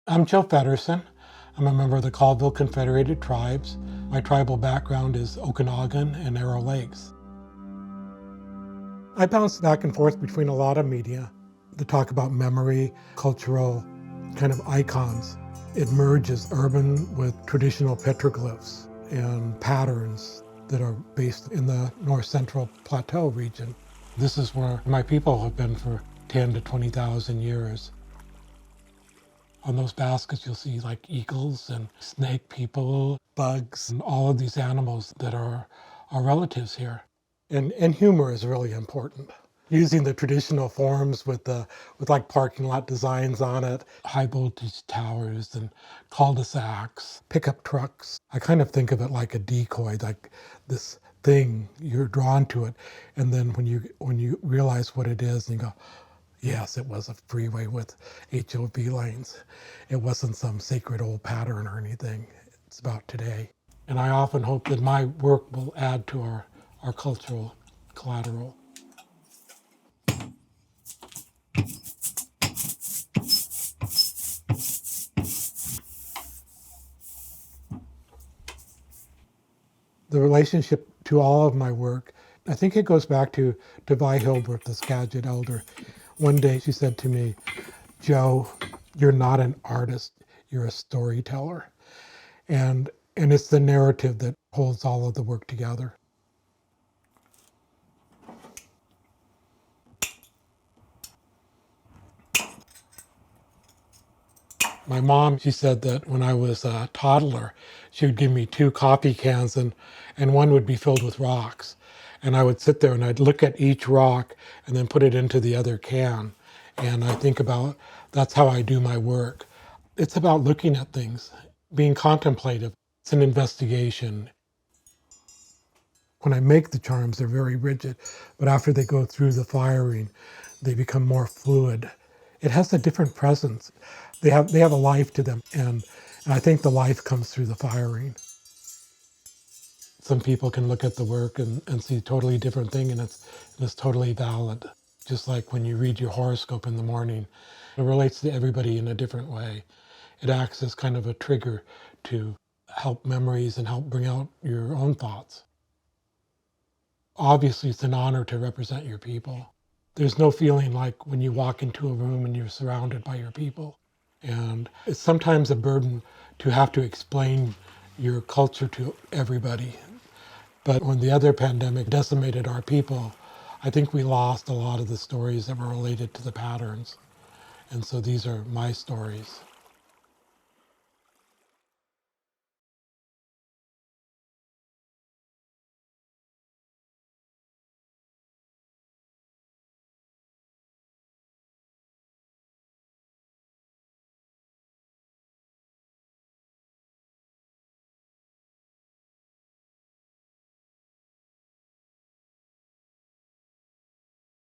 I'm Joe Feddersen. I'm a member of the Colville Confederated Tribes. My tribal background is Okanagan and Arrow Lakes. I bounce back and forth between a lot of media to talk about memory, cultural kind of icons. It merges urban with traditional petroglyphs and patterns that are based in the North Central Plateau Region. This is where my people have been for 10 to 20,000 years. On those baskets, you'll see like eagles and snake people, bugs, and all of these animals that are our relatives here. And humor is really important. Using the traditional forms with like parking lot designs on it, high voltage towers and cul-de-sacs, pickup trucks. I kind of think of it like a decoy, like this thing, you're drawn to it. And then when you realize what it is, and you go, yes, it was a freeway with HOV lanes. It wasn't some sacred old pattern or anything. It's about today. And I often hope that my work will add to our cultural collateral. The relationship to all of my work, I think it goes back to Vi Hilbert, the Skagit elder. One day she said to me, Joe, you're not an artist, you're a storyteller. And it's the narrative that holds all of the work together. My mom, she said that when I was a toddler, she would give me two coffee cans and one would be filled with rocks. And I would sit there and I'd look at each rock and then put it into the other can. And I think about, that's how I do my work. It's about looking at things, being contemplative. It's an investigation. When I make the charms, they're very rigid, but after they go through the firing, they become more fluid. It has a different presence. They have a life to them, and I think the life comes through the firing. Some people can look at the work and see a totally different thing, and it's totally valid. Just like when you read your horoscope in the morning, it relates to everybody in a different way. It acts as kind of a trigger to help memories and help bring out your own thoughts. Obviously, it's an honor to represent your people. There's no feeling like when you walk into a room and you're surrounded by your people. And it's sometimes a burden to have to explain your culture to everybody. But when the other pandemic decimated our people, I think we lost a lot of the stories that were related to the patterns. And so these are my stories.